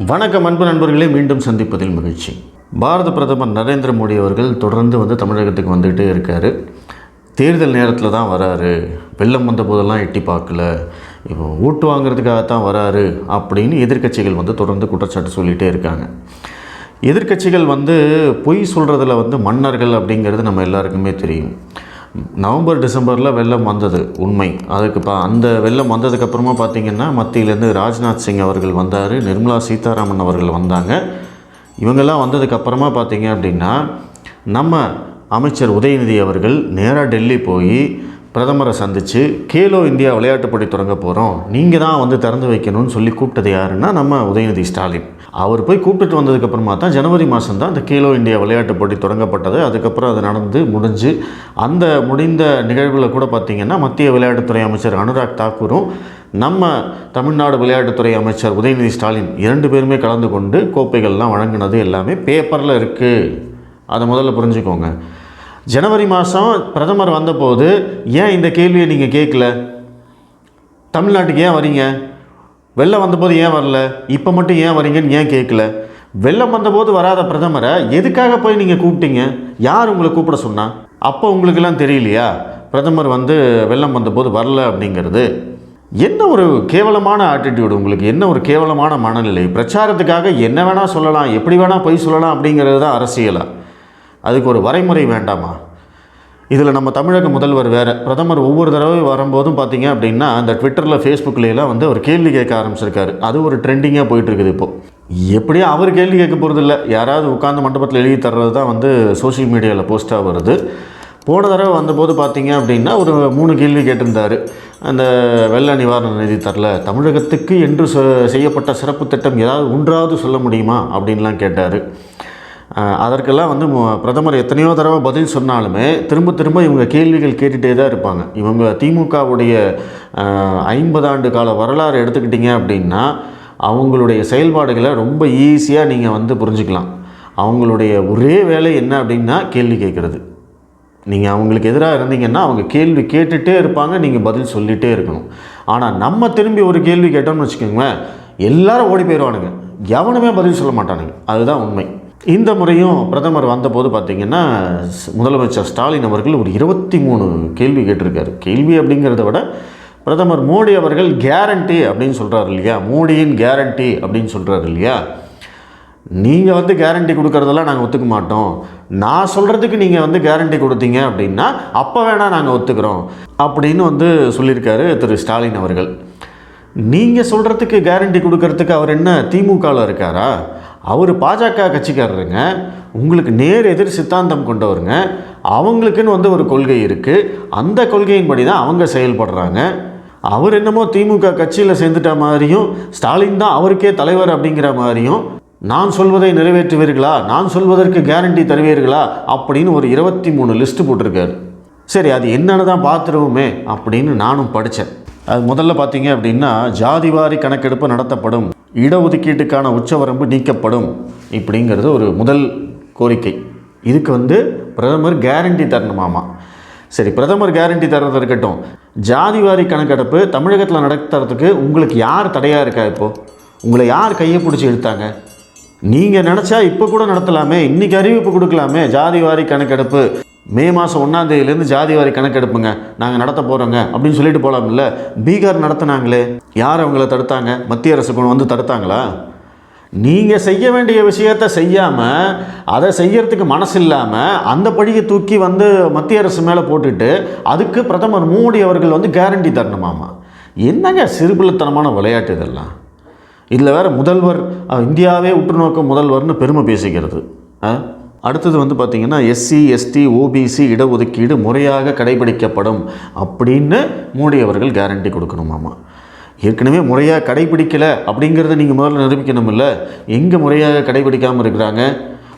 வணக்கம் அன்பு நண்பர்களே, மீண்டும் சந்திப்பதில் மகிழ்ச்சி. பாரத பிரதமர் நரேந்திர மோடி அவர்கள் தொடர்ந்து தமிழகத்துக்கு வந்துகிட்டே இருக்கார். தேர்தல் நேரத்தில் தான் வராரு, வெள்ளம் வந்த போதெல்லாம் எட்டி பார்க்கல, இப்போ ஓட்டு வாங்கிறதுக்காகத்தான் வராரு அப்படின்னு எதிர்க்கட்சிகள் தொடர்ந்து குற்றச்சாட்டு சொல்லிகிட்டே இருக்காங்க. எதிர்க்கட்சிகள் பொய் சொல்கிறதுல மன்னர்கள் அப்படிங்கிறது நம்ம எல்லாருக்குமே தெரியும். நவம்பர் டிசம்பரில் வெள்ளம் வந்தது உண்மை. அந்த வெள்ளம் வந்ததுக்கப்புறமா பார்த்திங்கன்னா மத்தியிலேருந்து ராஜ்நாத் சிங் அவர்கள் வந்தார், நிர்மலா சீதாராமன் அவர்கள் வந்தாங்க. இவங்கெல்லாம் வந்ததுக்கப்புறமா பார்த்திங்க அப்படின்னா நம்ம அமைச்சர் உதயநிதி அவர்கள் நேராக டெல்லி போய் பிரதமரை சந்தித்து கேலோ இந்தியா விளையாட்டுப் போட்டி தொடங்க போகிறோம், நீங்கள் தான் திறந்து வைக்கணும்னு சொல்லி கூப்பிட்டது யாருன்னா நம்ம உதயநிதி ஸ்டாலின். அவர் போய் கூப்பிட்டு வந்ததுக்கப்புறமா தான் ஜனவரி மாதம் தான் அந்த கேலோ இந்தியா விளையாட்டுப் போட்டி தொடங்கப்பட்டது. அதுக்கப்புறம் அது முடிஞ்சு அந்த முடிந்த நிகழ்வில் கூட பார்த்திங்கன்னா மத்திய விளையாட்டுத்துறை அமைச்சர் அனுராக் தாக்கூரும் நம்ம தமிழ்நாடு விளையாட்டுத்துறை அமைச்சர் உதயநிதி ஸ்டாலின் 2 பேருமே கலந்து கொண்டு கோப்பைகள்லாம் வழங்கினது எல்லாமே பேப்பரில் இருக்குது. அதை முதல்ல புரிஞ்சுக்கோங்க. ஜனவரி மாதம் பிரதமர் வந்தபோது ஏன் இந்த கேள்வியை நீங்கள் கேட்கல? தமிழ்நாட்டுக்கு ஏன் வரீங்க? வெள்ளம் வந்தபோது ஏன் வரல? இப்போ மட்டும் ஏன் வரீங்கன்னு ஏன் கேட்கல? வெள்ளம் வந்தபோது வராத பிரதமரை எதுக்காக போய் நீங்கள் கூப்பிட்டீங்க? யார் உங்களை கூப்பிட சொன்னா? அப்போ உங்களுக்கெல்லாம் தெரியலையா பிரதமர் வெள்ளம் வந்தபோது வரல அப்படிங்கிறது? என்ன ஒரு கேவலமான ஆட்டிடியூடு உங்களுக்கு, என்ன ஒரு கேவலமான மனநிலை. பிரச்சாரத்துக்காக என்ன வேணால் சொல்லலாம், எப்படி வேணால் போய் சொல்லலாம் அப்படிங்கிறது தான் அரசியலா? அதுக்கு ஒரு வரைமுறை வேண்டாமா? இதில் நம்ம தமிழக முதல்வர் வேறு. பிரதமர் ஒவ்வொரு தடவை வரும்போதும் பார்த்திங்க அப்படின்னா அந்த ட்விட்டரில் ஃபேஸ்புக்கிலலாம் ஒரு கேள்வி கேட்க ஆரம்பிச்சிருக்காரு. அது ஒரு ட்ரெண்டிங்காக போயிட்டுருக்குது. இப்போது எப்படியும் அவர் கேள்வி கேட்க போகிறதில்ல, யாராவது உட்கார்ந்து மண்டபத்தில் எழுதி தர்றது தான் சோஷியல் மீடியாவில் போஸ்ட்டாக வருது. போன தடவை வந்தபோது பார்த்திங்க அப்படின்னா ஒரு 3 கேள்வி கேட்டிருந்தார். அந்த வெள்ள நிவாரண நிதி தரல, தமிழகத்துக்கு என்று செய்யப்பட்ட சிறப்பு திட்டம் ஏதாவது ஒன்றாவது சொல்ல முடியுமா அப்படின்லாம் கேட்டார். அதற்கெல்லாம் பிரதமர் எத்தனையோ தடவை பதில் சொன்னாலுமே திரும்ப இவங்க கேள்விகள் கேட்டுகிட்டே தான் இருப்பாங்க. இவங்க திமுகவுடைய 50 ஆண்டு கால வரலாறு எடுத்துக்கிட்டிங்க அப்படின்னா அவங்களுடைய செயல்பாடுகளை ரொம்ப ஈஸியாக நீங்கள் புரிஞ்சுக்கலாம். அவங்களுடைய ஒரே வேலை என்ன அப்படின்னா கேள்வி கேட்குறது. நீங்கள் அவங்களுக்கு எதிராக இருந்தீங்கன்னா அவங்க கேள்வி கேட்டுகிட்டே இருப்பாங்க, நீங்கள் பதில் சொல்லிகிட்டே இருக்கணும். ஆனால் நம்ம திரும்பி ஒரு கேள்வி கேட்டோம்னு வச்சுக்கோங்களேன், எல்லாரும் ஓடி போயிடுவானுங்க, எவனுமே பதில் சொல்ல மாட்டானுங்க. அதுதான் உண்மை. இந்த முறையும் பிரதமர் வந்தபோது பார்த்திங்கன்னா முதலமைச்சர் ஸ்டாலின் அவர்கள் ஒரு 23 கேள்வி கேட்டிருக்காரு. கேள்வி அப்படிங்கிறத விட பிரதமர் மோடி அவர்கள் கேரண்டி அப்படின்னு சொல்கிறாரு இல்லையா, மோடியின் கேரண்டி அப்படின்னு சொல்கிறாரு இல்லையா. நீங்கள் கேரண்டி கொடுக்குறதெல்லாம் நாங்கள் ஒத்துக்க மாட்டோம், நான் சொல்கிறதுக்கு நீங்கள் கேரண்டி கொடுத்தீங்க அப்படின்னா அப்போ வேணால் நாங்கள் ஒத்துக்கிறோம் அப்படின்னு சொல்லியிருக்காரு திரு ஸ்டாலின் அவர்கள். நீங்கள் சொல்கிறதுக்கு கேரண்டி கொடுக்கறதுக்கு அவர் என்ன திமுகவில் இருக்காரா? அவர் பாஜக கட்சிக்காரருங்க, உங்களுக்கு நேர் எதிர் சித்தாந்தம் கொண்டவருங்க. அவங்களுக்குன்னு ஒரு கொள்கை இருக்குது, அந்த கொள்கையின்படி தான் அவங்க செயல்படுறாங்க. அவர் என்னமோ திமுக கட்சியில் சேர்ந்துட்ட மாதிரியும் ஸ்டாலின் தான் அவருக்கே தலைவர் அப்படிங்கிற மாதிரியும் நான் சொல்வதை நிறைவேற்றுவீர்களா, நான் சொல்வதற்கு கேரண்டி தருவீர்களா அப்படின்னு ஒரு 23 லிஸ்ட்டு போட்டிருக்காரு. சரி, அது என்னன்னு தான் பார்த்துருவோமே அப்படின்னு நானும் படித்தேன். அது முதல்ல பார்த்தீங்க அப்படின்னா ஜாதிவாரி கணக்கெடுப்பு நடத்தப்படும், இடஒதுக்கீட்டுக்கான உச்சவரம்பு நீக்கப்படும் இப்படிங்கிறது ஒரு முதல் கோரிக்கை. இதுக்கு பிரதமர் கேரண்டி தரணுமாமா. சரி, பிரதமர் கேரண்டி தர்றது இருக்கட்டும், ஜாதிவாரி கணக்கெடுப்பு தமிழகத்தில் நடத்துறதுக்கு உங்களுக்கு யார் தடையாக இருக்கா? இப்போது உங்களை யார் கையை பிடிச்சி இழுத்தாங்க? நீங்கள் நினச்சா இப்போ கூட நடத்தலாமே, இன்றைக்கி அறிவிப்பு கொடுக்கலாமே, ஜாதிவாரி கணக்கெடுப்பு மே மாதம் 1ஆம் தேதியிலேருந்து ஜாதிவாரி கணக்கெடுப்புங்க நாங்கள் நடத்த போகிறோங்க அப்படின்னு சொல்லிட்டு போகலாம்ல. பீகார் நடத்தினாங்களே, யார் அவங்கள தடுத்தாங்க? மத்திய அரசு தடுத்தாங்களா? நீங்கள் செய்ய வேண்டிய விஷயத்தை செய்யாமல், அதை செய்யறதுக்கு மனசு இல்லாமல் அந்த பழியை தூக்கி மத்திய அரசு மேலே போட்டுட்டு அதுக்கு பிரதமர் மோடி அவர்கள் கேரண்டி தரணுமாமா. என்னங்க சிறுபிள்ளைத்தனமான விளையாட்டு இதெல்லாம். இதில் வேறு முதல்வர் இந்தியாவே உற்று நோக்கும் முதல்வர்னு பெருமை பேசிக்கிறது. அடுத்தது பார்த்திங்கன்னா எஸ்சி எஸ்டி ஓபிசி இடஒதுக்கீடு முறையாக கடைபிடிக்கப்படும் அப்படின்னு மோடி அவர்கள் கேரண்டி கொடுக்கணுமாமா. ஏற்கனவே முறையாக கடைபிடிக்கலை அப்படிங்கிறத நீங்கள் முதல்ல நிரூபிக்கணும் இல்லை. எங்கே முறையாக கடைபிடிக்காமல் இருக்கிறாங்க?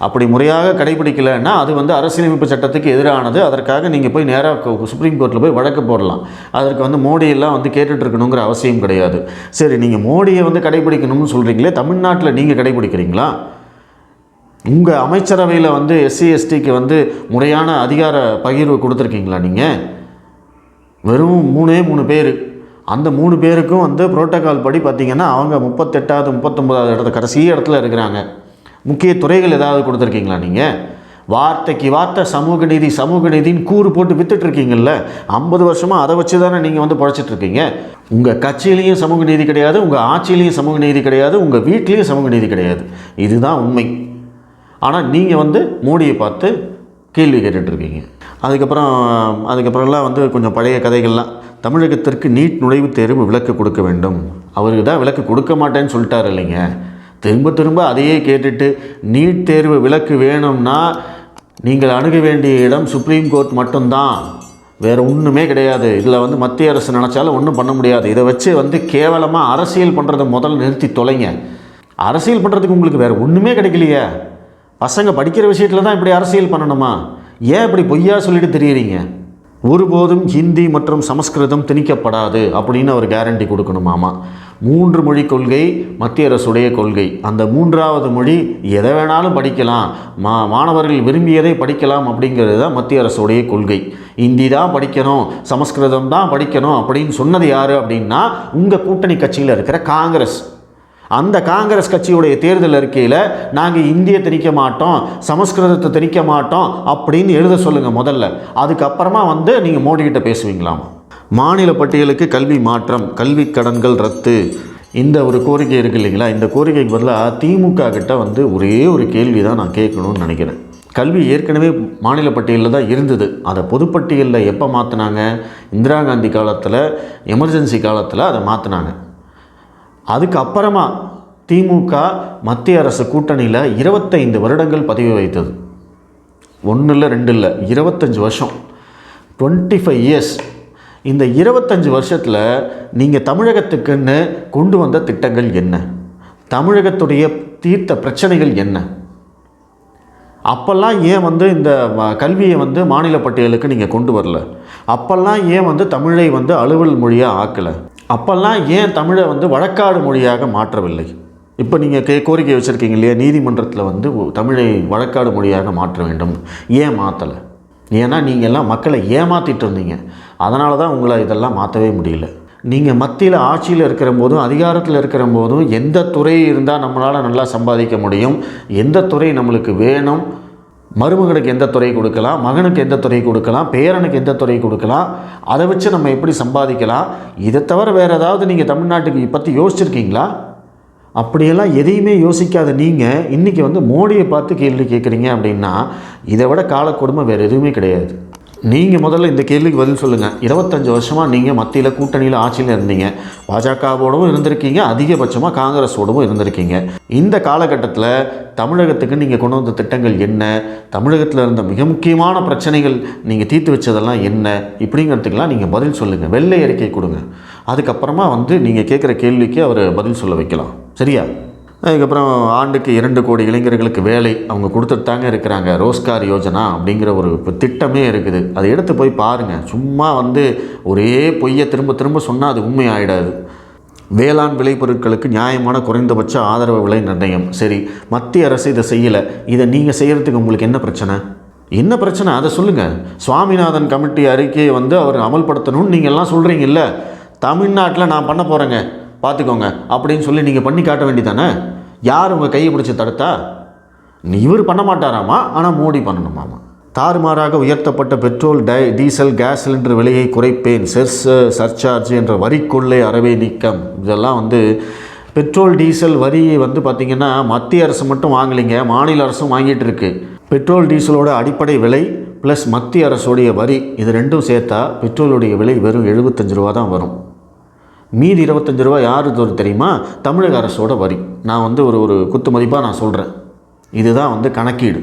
அப்படி முறையாக கடைபிடிக்கலைன்னா அது அரசியலமைப்பு சட்டத்துக்கு எதிரானது. அதற்காக நீங்கள் போய் நேராக சுப்ரீம் கோர்ட்டில் போய் வழக்கு போடலாம். அதற்கு மோடியெல்லாம் கேட்டுட்டு இருக்கணுங்கிற அவசியம் கிடையாது. சரி, நீங்கள் மோடியை கடைபிடிக்கணும்னு சொல்கிறீங்களே, தமிழ்நாட்டில் நீங்கள் கடைபிடிக்கிறீங்களா? உங்கள் அமைச்சரவையில் எஸ்சி எஸ்டிக்கு முறையான அதிகார பகிர்வு கொடுத்துருக்கீங்களா? நீங்கள் வெறும் 3 பேர் அந்த 3 பேருக்கும் வந்து புரோட்டோகால் படி பார்த்திங்கன்னா அவங்க 38வது 39வது இடத்துல கடைசி இடத்துல இருக்கிறாங்க. முக்கிய துறைகள் ஏதாவது கொடுத்துருக்கீங்களா நீங்கள்? வார்த்தைக்கு வார்த்தை சமூக நீதின்னு கூறு போட்டு வித்துட்ருக்கீங்கள்ல, 50 வருஷமாக அதை வச்சு தானே நீங்கள் வந்து பழைச்சிட்ருக்கீங்க. உங்கள் கட்சியிலையும் சமூக நீதி கிடையாது, உங்கள் ஆட்சியிலையும் சமூக நீதி கிடையாது, உங்கள் வீட்லேயும் சமூக நீதி கிடையாது. இதுதான் உண்மை. ஆனால் நீங்கள் வந்து மோடியை பார்த்து கேள்வி கேட்டுட்ருக்கீங்க. அதுக்கப்புறம்லாம் வந்து கொஞ்சம் பழைய கதைகள்லாம். தமிழகத்திற்கு நீட் நுழைவுத் தேர்வு விலக்கு கொடுக்க வேண்டும். அவருக்கு தான் விலக்கு கொடுக்க மாட்டேன்னு சொல்லிட்டார் இல்லைங்க. திரும்ப அதையே கேட்டுட்டு நீட் தேர்வு விலக்கு வேணும்னா நீங்கள் அணுக வேண்டிய இடம் சுப்ரீம் கோர்ட் மட்டும்தான், வேறு ஒன்றுமே கிடையாது. இதில் வந்து மத்திய அரசு நினச்சாலும் ஒன்றும் பண்ண முடியாது. இதை வச்சு வந்து கேவலமாக அரசியல் பண்ணுறதை முதல்ல நிறுத்தி தொலைங்க. அரசியல் பண்ணுறதுக்கு உங்களுக்கு வேறு ஒன்றுமே கிடைக்கலையே. பசங்க படிக்கிற விஷயத்தில் தான் இப்படி அரசியல் பண்ணணுமா? ஏன் இப்படி பொய்யா சொல்லிட்டு தெரியுறீங்க? ஒருபோதும் ஹிந்தி மற்றும் சமஸ்கிருதம் திணிக்கப்படாது அப்படின்னு அவர் கேரண்டி கொடுக்கணுமாமா. 3 மொழி கொள்கை மத்திய அரசுடைய கொள்கை. அந்த 3வது மொழி எதை வேணாலும் படிக்கலாம், மாணவர்கள் விரும்பியதை படிக்கலாம் அப்படிங்கிறது தான் மத்திய அரசுடைய கொள்கை. ஹிந்தி தான் படிக்கணும், சமஸ்கிருதம் தான் படிக்கணும் அப்படின்னு சொன்னது யார் அப்படின்னா உங்கள் கூட்டணி கட்சியில் இருக்கிற காங்கிரஸ். அந்த காங்கிரஸ் கட்சியுடைய தேர்தல் அறிக்கையில் நாங்கள் இந்தியை திணிக்க மாட்டோம், சமஸ்கிருதத்தை திணிக்க மாட்டோம் அப்படின்னு எழுத சொல்லுங்கள் முதல்ல. அதுக்கப்புறமா வந்து நீங்கள் மோடிக்கிட்ட பேசுவீங்களாமா. மாநில பட்டியலுக்கு கல்வி மாற்றம், கல்வி கடன்கள் ரத்து, இந்த ஒரு கோரிக்கை இருக்குது இல்லைங்களா? இந்த கோரிக்கைக்கு பதிலாக திமுக கிட்ட வந்து ஒரே ஒரு கேள்வி தான் நான் கேட்கணும்னு நினைக்கிறேன். கல்வி ஏற்கனவே மாநில பட்டியலில் தான் இருந்தது. அதை பொதுப்பட்டியலில் எப்போ மாற்றினாங்க? இந்திரா காந்தி காலத்தில், எமர்ஜென்சி காலத்தில் அதை மாற்றினாங்க. அதுக்கப்புறமா திமுக மத்திய அரசு கூட்டணியில் 25 வருடங்கள் பதிவு வைத்தது. 1 இல்லை 2 இல்லை, 25 வருஷம், 25 இயர்ஸ். இந்த 25 வருஷத்தில் நீங்கள் தமிழகத்துக்குன்னு கொண்டு வந்த திட்டங்கள் என்ன? தமிழகத்துடைய தீர்த்த பிரச்சனைகள் என்ன? அப்போல்லாம் ஏன் வந்து இந்த கல்வியை வந்து மாநில பட்டியலுக்கு நீங்கள் கொண்டு வரல? அப்போல்லாம் ஏன் வந்து தமிழை வந்து அலுவல் மொழியாக ஆக்கலை? அப்போல்லாம் ஏன் தமிழை வந்து வழக்காடு மொழியாக மாற்றவில்லை? இப்போ நீங்கள் கோரிக்கை வச்சுருக்கீங்க இல்லையா, நீதிமன்றத்தில் வந்து தமிழை வழக்காடு மொழியாக மாற்ற வேண்டும், ஏன் மாற்றலை? ஏன்னா நீங்கள் எல்லாம் மக்களை ஏமாற்றிட்டு இருந்தீங்க. அதனால தான் உங்களை இதெல்லாம் மாற்றவே முடியல. நீங்கள் மத்தியில் ஆட்சியில் இருக்கிற போதும் அதிகாரத்தில் இருக்கிற போதும் எந்த துறை இருந்தால் நம்மளால் நல்லா சம்பாதிக்க முடியும், எந்த துறை நம்மளுக்கு வேணும், மருமகனுக்கு எந்த துறை கொடுக்கலாம், மகனுக்கு எந்த துறை கொடுக்கலாம், பேரனுக்கு எந்த துறை கொடுக்கலாம், அதை வச்சு நம்ம எப்படி சம்பாதிக்கலாம், இதை தவிர வேறு ஏதாவது நீங்கள் தமிழ்நாட்டுக்கு பற்றி யோசிச்சிருக்கீங்களா? அப்படியெல்லாம் எதையுமே யோசிக்காத நீங்கள் இன்றைக்கி வந்து மோடியை பார்த்து கேள்வி கேட்குறீங்க அப்படின்னா இதை விட காலக்கொடுமை வேறு எதுவுமே கிடையாது. நீங்கள் முதல்ல இந்த கேள்விக்கு பதில் சொல்லுங்கள். 25 வருஷமாக நீங்கள் மத்தியில் கூட்டணியில் ஆட்சியில் இருந்தீங்க, பாஜகவோடவும் இருந்திருக்கீங்க, அதிகபட்சமாக காங்கிரஸோடவும் இருந்திருக்கீங்க. இந்த காலகட்டத்தில் தமிழகத்துக்கு நீங்கள் கொண்டு வந்த திட்டங்கள் என்ன, தமிழகத்தில் இருந்த மிக முக்கியமான பிரச்சனைகள் நீங்கள் தீர்த்து வச்சதெல்லாம் என்ன, இப்படிங்கிறதுக்கெல்லாம் நீங்கள் பதில் சொல்லுங்கள், வெள்ளை அறிக்கை கொடுங்க. அதுக்கப்புறமா வந்து நீங்கள் கேட்குற கேள்விக்கு அவர் பதில் சொல்ல வைக்கலாம். சரியா? அதுக்கப்புறம் ஆண்டுக்கு 2 கோடி இளைஞர்களுக்கு வேலை அவங்க கொடுத்துட்டு தாங்க இருக்கிறாங்க. ரோஸ்கார் யோஜனா அப்படிங்கிற ஒரு திட்டமே இருக்குது. அதை எடுத்து போய் பாருங்கள். சும்மா வந்து ஒரே பொய்யை திரும்ப சொன்னால் அது உண்மை ஆகிடாது. வேளாண் விளைபொருட்களுக்கு நியாயமான குறைந்தபட்ச ஆதரவு விலை நிர்ணயம். சரி, மத்திய அரசு இதை செய்யலை, இதை நீங்கள் செய்கிறதுக்கு உங்களுக்கு என்ன பிரச்சனை? அதை சொல்லுங்கள். சுவாமிநாதன் கமிட்டி அறிக்கையை வந்து அவர் அமல்படுத்தணும்னு நீங்கள் எல்லாம் சொல்கிறீங்கல்ல, தமிழ்நாட்டில் நான் பண்ண போகிறேங்க பார்த்துக்கோங்க அப்படின்னு சொல்லி நீங்கள் பண்ணி காட்ட வேண்டியதானே? யார் உங்கள் கையை பிடிச்சி தடுத்தா? இவர் பண்ண மாட்டாராமா, ஆனால் மோடி பண்ணணுமாமா. தாறுமாறாக உயர்த்தப்பட்ட பெட்ரோல், டீசல், கேஸ் சிலிண்டர் விலையை குறைப்பேன், செஸ் சர்சார்ஜ் என்ற வரிக்கொள்ளை அறவே நீக்கம். இதெல்லாம் வந்து பெட்ரோல் டீசல் வரி வந்து பார்த்திங்கன்னா மத்திய அரசு மட்டும் வாங்கலைங்க, மாநில அரசும் வாங்கிட்டு இருக்கு. பெட்ரோல் டீசலோட அடிப்படை விலை ப்ளஸ் மத்திய அரசுடைய வரி, இது ரெண்டும் சேர்த்தா பெட்ரோலுடைய விலை வெறும் 75 ரூபா தான் வரும். மீதி 25 ரூபா யார் தெரியுமா? தமிழக அரசோட வரி. நான் வந்து ஒரு குத்து மதிப்பாக நான் சொல்கிறேன். இதுதான் வந்து கணக்கீடு.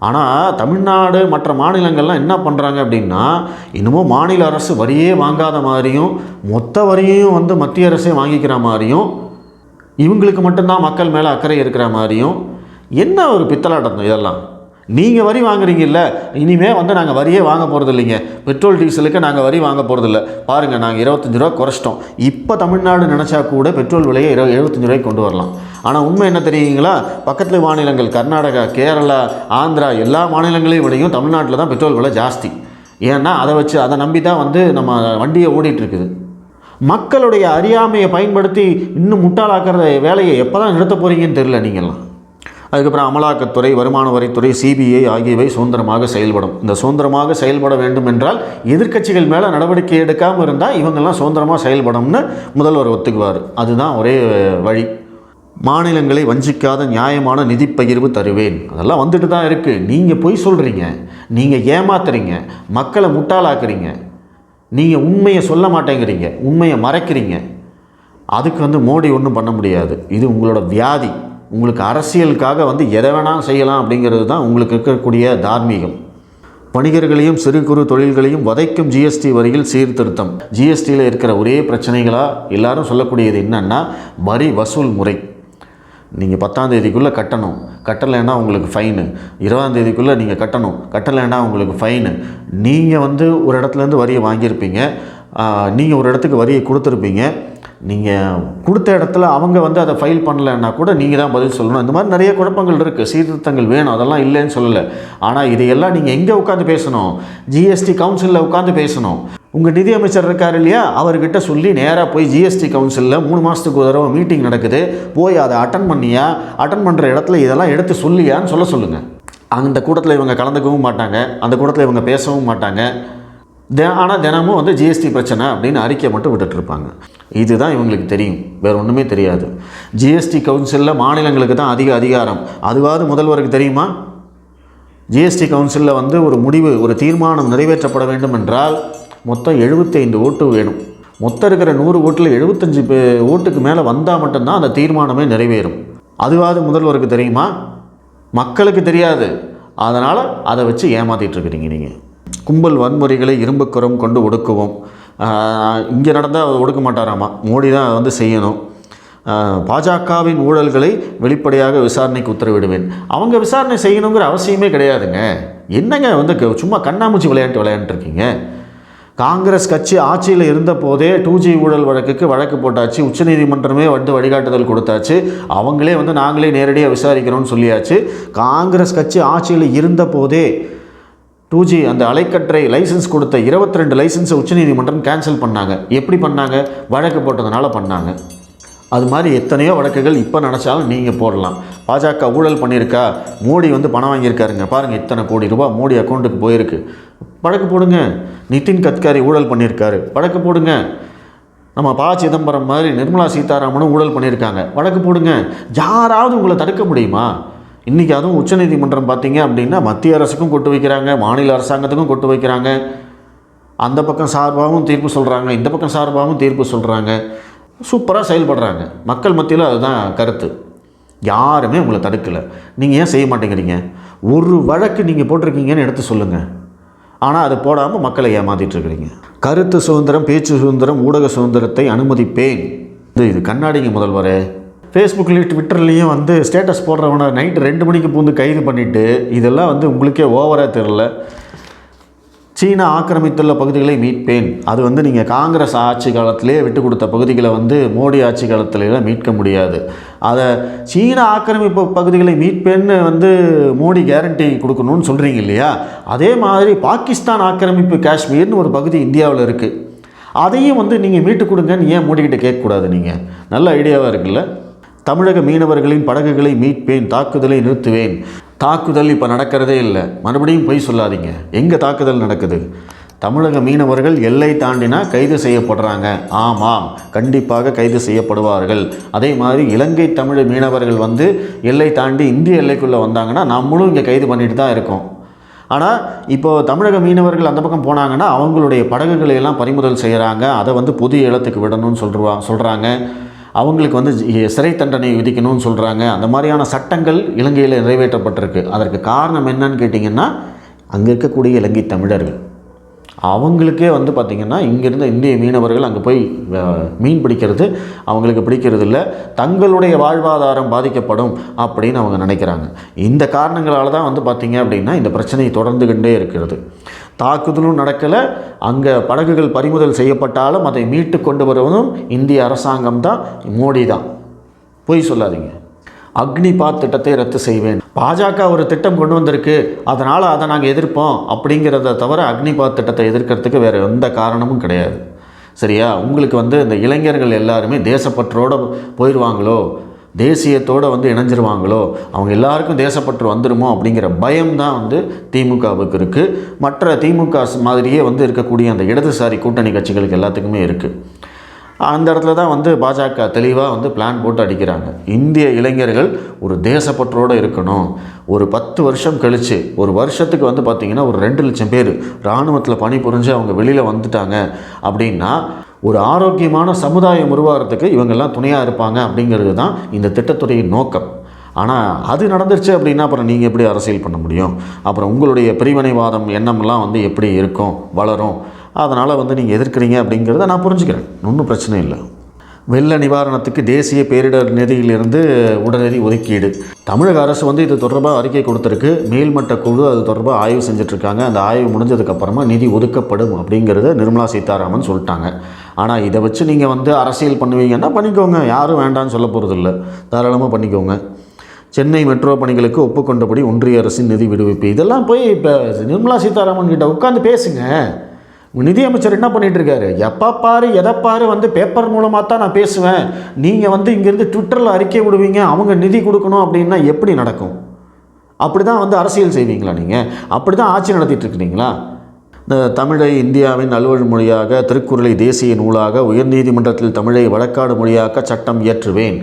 ஆனால் தமிழ்நாடு மற்ற மாநிலங்கள்லாம் என்ன பண்ணுறாங்க அப்படின்னா, இன்னமும் மாநில அரசு வரியே வாங்காத மாதிரியும் மொத்த வரியையும் வந்து மத்திய அரசே வாங்கிக்கிற மாதிரியும் இவங்களுக்கு மட்டும்தான் மக்கள் மேலே அக்கறை இருக்கிற மாதிரியும் என்ன ஒரு பித்தலாட்டம் இதெல்லாம். நீங்கள் வரி வாங்குறீங்கல்ல, இனிமேல் வந்து நாங்கள் வரியே வாங்க போகிறது இல்லைங்க, பெட்ரோல் டீசலுக்கு நாங்கள் வரி வாங்க போகிறதில்ல, பாருங்கள் நாங்கள் 25 ரூபா குறைச்சிட்டோம். இப்போ தமிழ்நாடு நினச்சா கூட பெட்ரோல் விலையை 75 ரூபாய்க்கு கொண்டு வரலாம். ஆனால் உண்மை என்ன தெரியுங்களா? பக்கத்தில் மாநிலங்கள் கர்நாடகா, கேரளா, ஆந்திரா எல்லா மாநிலங்களையும் விடையும் தமிழ்நாட்டில் தான் பெட்ரோல் விலை ஜாஸ்தி. ஏன்னா அதை நம்பி தான் வந்து நம்ம வண்டியை ஓடிட்டுருக்குது. மக்களுடைய அறியாமையை பயன்படுத்தி இன்னும் முட்டாளாக்குற வேலையை எப்போ தான் நிறுத்த போகிறீங்கன்னு தெரியல நீங்கள்லாம். அதுக்கப்புறம் அமலாக்கத்துறை, வருமான வரித்துறை, சிபிஐ ஆகியவை சுதந்திரமாக செயல்படும். இந்த சுதந்திரமாக செயல்பட வேண்டும் என்றால் எதிர்க்கட்சிகள் மேலே நடவடிக்கை எடுக்காமல் இருந்தால் இவங்கெல்லாம் சுதந்திரமாக செயல்படும்னு முதல்வர் ஒத்துக்குவார். அதுதான் ஒரே வழி. மாநிலங்களை வஞ்சிக்காத நியாயமான நிதி பகிர்வு தருவேன். அதெல்லாம் வந்துட்டு தான் இருக்குது. நீங்கள் பொய் சொல்கிறீங்க, நீங்கள் ஏமாத்துறீங்க, மக்களை முட்டாளாக்குறீங்க, நீங்கள் உண்மையை சொல்ல மாட்டேங்கிறீங்க, உண்மையை மறைக்கிறீங்க. அதுக்கு மோடி ஒன்றும் பண்ண முடியாது. இது உங்களோட வியாதி. உங்களுக்கு அரசியலுக்காக எதை வேணால் செய்யலாம் அப்படிங்கிறது தான் உங்களுக்கு இருக்கக்கூடிய தார்மீகம். வணிகர்களையும் சிறு குறு தொழில்களையும் வதைக்கும் ஜிஎஸ்டி வரியில் சீர்திருத்தம். ஜிஎஸ்டியில் இருக்கிற ஒரே பிரச்சனைகளாக எல்லாரும் சொல்லக்கூடியது என்னென்னா வரி வசூல் முறை. நீங்கள் 10ஆம் தேதிக்குள்ளே கட்டணும், கட்டலைன்னா உங்களுக்கு ஃபைனு. 20ஆம் தேதிக்குள்ளே நீங்கள் கட்டணும், கட்டலைன்னா உங்களுக்கு ஃபைனு. நீங்கள் ஒரு இடத்துலேருந்து வரியை வாங்கியிருப்பீங்க, நீங்கள் ஒரு இடத்துக்கு வரியை கொடுத்துருப்பீங்க. நீங்கள் கொடுத்த இடத்துல அவங்க அதை ஃபைல் பண்ணலைன்னா கூட நீங்கள் தான் பதில் சொல்லணும். இந்த மாதிரி நிறைய குழப்பங்கள் இருக்குது. சீர்திருத்தங்கள் வேணும், அதெல்லாம் இல்லைன்னு சொல்லலை. ஆனால் இதையெல்லாம் நீங்கள் எங்கே உட்காந்து பேசணும்? ஜிஎஸ்டி கவுன்சிலில் உட்காந்து பேசணும். உங்கள் நிதியமைச்சர் இருக்கார் இல்லையா, அவர்கிட்ட சொல்லி நேராக போய் ஜிஎஸ்டி கவுன்சிலில் 3 மாதத்துக்கு ஒரு தடவை மீட்டிங் நடக்குது, போய் அதை அட்டன் பண்ணியா, அட்டன் பண்ணுற இடத்துல இதெல்லாம் எடுத்து சொல்லியான்னு சொல்லுங்கள். அந்த கூட்டத்தில் இவங்க கலந்துக்கவும் மாட்டாங்க, அந்த கூட்டத்தில் இவங்க பேசவும் மாட்டாங்க. ஆனால் தினமும் ஜிஎஸ்டி பிரச்சனை அப்படின்னு அறிக்கை மட்டும் விட்டுட்ருப்பாங்க. இதுதான் இவங்களுக்கு தெரியும், வேறு ஒன்றுமே தெரியாது. ஜிஎஸ்டி கவுன்சிலில் மாநிலங்களுக்கு தான் அதிக அதிகாரம். அதுவாவது முதல்வருக்கு தெரியுமா? ஜிஎஸ்டி கவுன்சிலில் ஒரு முடிவு, ஒரு தீர்மானம் நிறைவேற்றப்பட வேண்டும் என்றால் மொத்தம் 75 ஓட்டு வேணும். மொத்தம் இருக்கிற 100 ஓட்டில் 75 ஓட்டுக்கு மேலே வந்தால் மட்டும்தான் அந்த தீர்மானமே நிறைவேறும். அதுவாவது முதல்வருக்கு தெரியுமா? மக்களுக்கு தெரியாது. அதனால் அதை வச்சு ஏமாற்றிட்டுருக்கிறீங்க நீங்கள். கும்பல் வன்முறைகளை இரும்புக்கரம் கொண்டு ஒடுக்குவோம். இங்கே நடந்தால் ஒடுக்க மாட்டாராமா, மோடி தான் செய்யணும். பாஜகவின் ஊழல்களை வெளிப்படையாக விசாரணைக்கு உத்தரவிடுவேன். அவங்க விசாரணை செய்யணுங்கிற அவசியமே கிடையாதுங்க. என்னங்க சும்மா கண்ணாமூச்சி விளையாண்டுருக்கீங்க. காங்கிரஸ் கட்சி ஆட்சியில் இருந்த போதே 2G ஊழல் வழக்குக்கு வழக்கு போட்டாச்சு. உச்சநீதிமன்றமே வழிகாட்டுதல் கொடுத்தாச்சு. அவங்களே நாங்களே நேரடியாக விசாரிக்கிறோம்னு சொல்லியாச்சு. காங்கிரஸ் கட்சி ஆட்சியில் இருந்த போதே 2G அந்த அலைக்கற்றை லைசன்ஸ் கொடுத்த 22 லைசன்ஸை உச்சநீதிமன்றம் கேன்சல் பண்ணாங்க. எப்படி பண்ணாங்க? வழக்கு போட்டதுனால பண்ணாங்க. அது மாதிரி எத்தனையோ வழக்குகள் இப்போ நினச்சாலும் நீங்கள் போடலாம். பாஜக ஊழல் பண்ணியிருக்கா, மோடி பணம் வாங்கியிருக்காருங்க, பாருங்கள் இத்தனை கோடி ரூபா மோடி அக்கௌண்ட்டுக்கு போயிருக்கு, வழக்கு போடுங்க. நிதின் கட்கரி ஊழல் பண்ணியிருக்காரு, வழக்கு போடுங்க. நம்ம ப. சிதம்பரம் மாதிரி நிர்மலா சீதாராமனும் ஊழல் பண்ணியிருக்காங்க, வழக்கு போடுங்க. யாராவது உங்களை தடுக்க முடியுமா? இன்றைக்கி அதுவும் உச்சநீதிமன்றம் பார்த்தீங்க அப்படின்னா மத்திய அரசுக்கும் கொட்டு வைக்கிறாங்க, மாநில அரசாங்கத்துக்கும் கொட்டு வைக்கிறாங்க. அந்த பக்கம் சார்பாகவும் தீர்ப்பு சொல்கிறாங்க, இந்த பக்கம் சார்பாகவும் தீர்ப்பு சொல்கிறாங்க. சூப்பராக செயல்படுறாங்க. மக்கள் மத்தியில் அதுதான் கருத்து. யாருமே உங்களை தடுக்கலை. நீங்கள் ஏன் செய்ய மாட்டேங்கிறீங்க? ஒரு வழக்கு நீங்கள் போட்டிருக்கீங்கன்னு எடுத்து சொல்லுங்கள். ஆனால் அது போடாமல் மக்களை ஏமாற்றிட்டுருக்கிறீங்க. கருத்து சுதந்திரம், பேச்சு சுதந்திரம், ஊடக சுதந்திரத்தை அனுமதிப்பேன். இது கண்ணாடிங்க முதல்வரே. ஃபேஸ்புக்லேயும் ட்விட்டர்லேயும் ஸ்டேட்டஸ் போடுறவனை நைட்டு 2 மணிக்கு பூந்து கைது பண்ணிவிட்டு, இதெல்லாம் உங்களுக்கே ஓவராக தெரில. சீனா ஆக்கிரமித்துள்ள பகுதிகளை மீட்பேன். அது நீங்கள் காங்கிரஸ் ஆட்சி காலத்திலே விட்டு கொடுத்த பகுதிகளை மோடி ஆட்சி காலத்திலலாம் மீட்க முடியாது. அதை சீனா ஆக்கிரமிப்பு பகுதிகளை மீட்பேன்னு மோடி கேரண்டி கொடுக்கணும்னு சொல்கிறீங்க இல்லையா? அதே மாதிரி பாகிஸ்தான் ஆக்கிரமிப்பு காஷ்மீர்னு ஒரு பகுதி இந்தியாவில் இருக்குது. அதையும் நீங்கள் மீட்டு கொடுங்கன்னு ஏன் மோடிக்கிட்ட கேட்கக்கூடாது? நீங்கள் நல்ல ஐடியாவாக இருக்குல்ல. தமிழக மீனவர்களின் படகுகளை மீட்பேன், தாக்குதலை நிறுத்துவேன். தாக்குதல் இப்போ நடக்கிறதே இல்லை. மறுபடியும் போய் சொல்லாதீங்க. எங்கே தாக்குதல் நடக்குது? தமிழக மீனவர்கள் எல்லை தாண்டினா கைது செய்யப்படுறாங்க. ஆமாம், கண்டிப்பாக கைது செய்யப்படுவார்கள். அதே மாதிரி இலங்கை தமிழ் மீனவர்கள் எல்லை தாண்டி இந்திய எல்லைக்குள்ளே வந்தாங்கன்னா நம்மளும் இங்கே கைது பண்ணிட்டு தான் இருக்கோம். ஆனால் இப்போது தமிழக மீனவர்கள் அந்த பக்கம் போனாங்கன்னா அவங்களுடைய படகுகளை எல்லாம் பறிமுதல் செய்கிறாங்க. அதை பொது ஏலத்துக்கு விடணும்னு சொல்கிறாங்க. அவங்களுக்கு சிறை தண்டனை விதிக்கணும்னு சொல்கிறாங்க. அந்த மாதிரியான சட்டங்கள் இலங்கையில் நிறைவேற்றப்பட்டிருக்கு. அதற்கு காரணம் என்னன்னு கேட்டிங்கன்னா, அங்கே இருக்கக்கூடிய இலங்கை தமிழர்கள் அவங்களுக்கே பார்த்திங்கன்னா இங்கேருந்து இந்திய மீனவர்கள் அங்கே போய் மீன் பிடிக்கிறது அவங்களுக்கு பிடிக்கிறது இல்லை. தங்களுடைய வாழ்வாதாரம் பாதிக்கப்படும் அப்படின்னு அவங்க நினைக்கிறாங்க. இந்த காரணங்களால் தான் பார்த்திங்க அப்படின்னா இந்த பிரச்சனை தொடர்ந்து கொண்டே இருக்கிறது. தாக்குதலும் நடக்கலை, அங்கே படகுகள் பறிமுதல் செய்யப்பட்டாலும் அதை மீட்டு கொண்டு வருவதும் இந்திய அரசாங்கம் தான், மோடி தான். பொய் சொல்லாதீங்க. அக்னிபாத் திட்டத்தை ரத்து செய்வேன். பாஜக ஒரு திட்டம் கொண்டு வந்திருக்கு, அதனால் அதை நாங்கள் எதிர்ப்போம் அப்படிங்கிறத தவிர அக்னிபாத் திட்டத்தை எதிர்க்கிறதுக்கு வேறு எந்த காரணமும் கிடையாது. சரியா? உங்களுக்கு வந்து இந்த இளைஞர்கள் எல்லாருமே தேசப்பற்றோடு போயிடுவாங்களோ, தேசியத்தோடு வந்து இணைஞ்சிருவாங்களோ, அவங்க எல்லாருக்கும் தேசப்பற்று வந்துடுமோ அப்படிங்கிற பயம்தான் வந்து திமுகவுக்கு இருக்குது. மற்ற திமுக மாதிரியே வந்து இருக்கக்கூடிய அந்த இடதுசாரி கூட்டணி கட்சிகளுக்கு எல்லாத்துக்குமே இருக்குது. அந்த இடத்துல தான் வந்து பாஜக தெளிவாக வந்து பிளான் போட்டு அடிக்கிறாங்க. இந்திய இளைஞர்கள் ஒரு தேசப்பற்றோடு இருக்கணும். ஒரு 10 வருஷம் கழித்து, ஒரு வருஷத்துக்கு வந்து பார்த்திங்கன்னா ஒரு 2 லட்சம் பேர் இராணுவத்தில் பணிபுரிஞ்சு அவங்க வெளியில் வந்துட்டாங்க அப்படின்னா ஒரு ஆரோக்கியமான சமுதாயம் உருவாகிறதுக்கு இவங்கெல்லாம் துணையாக இருப்பாங்க அப்படிங்கிறது தான் இந்த திட்டத்துடைய நோக்கம். ஆனால் அது நடந்துருச்சு அப்படின்னா அப்புறம் நீங்கள் எப்படி அரசியல் பண்ண முடியும்? அப்புறம் உங்களுடைய பிரிவினைவாதம் எண்ணம்லாம் வந்து எப்படி இருக்கும், வளரும். அதனால் வந்து நீங்கள் எதிர்க்கிறீங்க அப்படிங்கிறத நான் புரிஞ்சுக்கிறேன், ஒன்றும் பிரச்சனை இல்லை. வெள்ள நிவாரணத்துக்கு தேசிய பேரிடர் நிதியிலிருந்து உடனடி ஒதுக்கீடு. தமிழக அரசு வந்து இது தொடர்பாக அறிக்கை கொடுத்துருக்கு. மேல்மட்ட குழு அது தொடர்பாக ஆய்வு செஞ்சிட்ருக்காங்க. அந்த ஆய்வு முடிஞ்சதுக்கப்புறமா நிதி ஒதுக்கப்படும் அப்படிங்கிறத நிர்மலா சீதாராமன் சொல்லிட்டாங்க. ஆனால் இதை வச்சு நீங்கள் வந்து அரசியல் பண்ணுவீங்கன்னா பண்ணிக்கோங்க, யாரும் வேண்டான்னு சொல்ல போகிறதில்ல, தாராளமாக பண்ணிக்கோங்க. சென்னை மெட்ரோ பணிகளுக்கு ஒப்புக்கொண்டபடி ஒன்றிய அரசின் நிதி விடுவிப்பு. இதெல்லாம் போய் இப்போ நிர்மலா சீதாராமன் கிட்ட உட்காந்து பேசுங்க. நிதியமைச்சர் என்ன பண்ணிகிட்ருக்காரு? எப்போ பாரு எதை பாரு வந்து பேப்பர் மூலமாக தான் நான் பேசுவேன், நீங்கள் வந்து இங்கேருந்து ட்விட்டரில் அறிக்கை விடுவீங்க, அவங்க நிதி கொடுக்கணும் அப்படின்னா எப்படி நடக்கும்? அப்படி தான் வந்து அரசியல் செய்வீங்களா நீங்கள்? அப்படி தான் ஆட்சி நடத்திட்டு இருக்கிறீங்களா? இந்த தமிழை இந்தியாவின் அலுவல் மொழியாக, திருக்குறளை தேசிய நூலாக, உயர்நீதிமன்றத்தில் தமிழை வழக்காடு மொழியாக்க சட்டம் இயற்றுவேன்.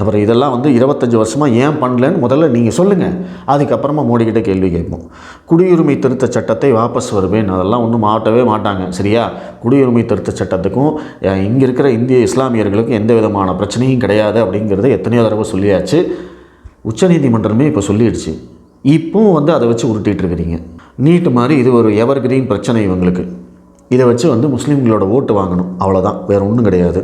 அப்புறம் இதெல்லாம் வந்து 25 வருஷமாக ஏன் பண்ணலன்னு முதல்ல நீங்கள் சொல்லுங்கள். அதுக்கப்புறமா மோடிக்கிட்ட கேள்வி கேட்போம். குடியுரிமை திருத்த சட்டத்தை வாபஸ் வருவேன். அதெல்லாம் ஒன்றும் மாட்டவே மாட்டாங்க, சரியா? குடியுரிமை திருத்த சட்டத்துக்கும் இங்கே இருக்கிற இந்திய இஸ்லாமியர்களுக்கும் எந்த விதமான பிரச்சனையும் கிடையாது அப்படிங்கிறத எத்தனையோ தடவை சொல்லியாச்சு. உச்சநீதிமன்றமே இப்போ சொல்லிடுச்சு. இப்போவும் வந்து அதை வச்சு உருட்டிகிட்டு இருக்கிறீங்க. நீட்டு மாதிரி இது ஒரு எவர்கிரீன் பிரச்சனை இவங்களுக்கு. இதை வச்சு வந்து முஸ்லீம்களோட ஓட்டு வாங்கணும், அவ்வளோதான், வேறு ஒன்றும் கிடையாது.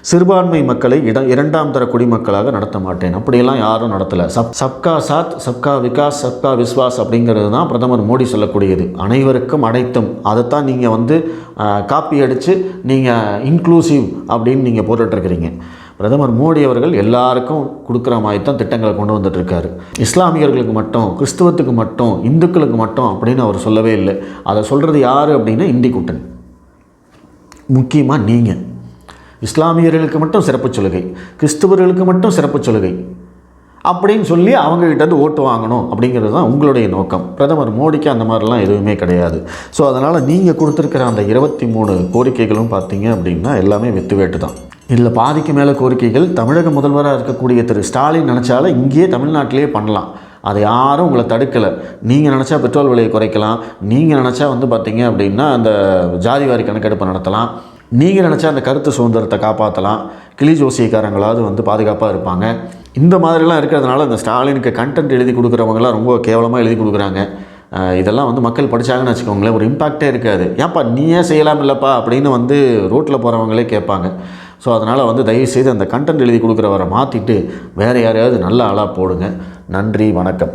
சிறுபான்மை மக்களை இரண்டாம் தர குடிமக்களாக நடத்த மாட்டேன், அப்படியெல்லாம் யாரும் நடத்தலை. சப்கா சாத், சப்கா விகாஸ், சப்கா விஸ்வாஸ் அப்படிங்கிறது தான் பிரதமர் மோடி சொல்லக்கூடியது. அனைவருக்கும் அனைத்தும். அதைத்தான் நீங்கள் வந்து காப்பி அடித்து நீங்கள் இன்க்ளூசிவ் அப்படின்னு நீங்கள் போட்டுட்ருக்கிறீங்க. பிரதமர் மோடி அவர்கள் எல்லாருக்கும் கொடுக்குற மாதிரி தான் திட்டங்களை கொண்டு வந்துட்டுருக்காரு. இஸ்லாமியர்களுக்கு மட்டும், கிறிஸ்துவத்துக்கு மட்டும், இந்துக்களுக்கு மட்டும் அப்படின்னு அவர் சொல்லவே இல்லை. அதை சொல்கிறது யார் அப்படின்னா இந்தி கூட்டணி, முக்கியமாக நீங்கள். இஸ்லாமியர்களுக்கு மட்டும் சிறப்பு சலுகை, கிறிஸ்துவர்களுக்கு மட்டும் சிறப்பு சலுகை அப்படின்னு சொல்லி அவங்ககிட்ட ஓட்டு வாங்கணும் அப்படிங்கிறது தான் உங்களுடைய நோக்கம். பிரதமர் மோடிக்கு அந்த மாதிரிலாம் எதுவுமே கிடையாது. ஸோ அதனால் நீங்கள் கொடுத்துருக்கிற அந்த 23 கோரிக்கைகளும் பார்த்தீங்க அப்படின்னா எல்லாமே வெத்து தான். இதில் பாதிக்கு மேலே கோரிக்கைகள் தமிழக முதல்வராக இருக்கக்கூடிய திரு ஸ்டாலின் நினச்சாலும் இங்கேயே தமிழ்நாட்டிலே பண்ணலாம். அதை யாரும் உங்களை தடுக்கலை. நீங்கள் நினச்சா பெட்ரோல் விலையை குறைக்கலாம், நீங்கள் நினச்சா வந்து பார்த்திங்க அப்படின்னா அந்த ஜாதிவாரி கணக்கெடுப்பை நடத்தலாம், நீங்கள் நினச்சா அந்த கருத்து சுதந்திரத்தை காப்பாற்றலாம், கிளி ஜோசியக்காரங்களாவது வந்து பாதுகாப்பாக இருப்பாங்க. இந்த மாதிரிலாம் இருக்கிறதுனால இந்த ஸ்டாலினுக்கு கண்டென்ட் எழுதி கொடுக்குறவங்களாம் ரொம்ப கேவலமாக எழுதி கொடுக்குறாங்க. இதெல்லாம் வந்து மக்கள் படித்தாங்கன்னு வச்சுக்கோங்களேன், ஒரு இம்பேக்டே இருக்காது. ஏன்ப்பா நீயே செய்யலாம் இல்லைப்பா அப்படின்னு வந்து ரோட்டில் போகிறவங்களே கேட்பாங்க. ஸோ அதனால் வந்து தயவுசெய்து அந்த கண்டென்ட் எழுதி கொடுக்குறவரை மாற்றிட்டு வேறு யாரையாவது நல்ல ஆளாக போடுங்க. நன்றி, வணக்கம்.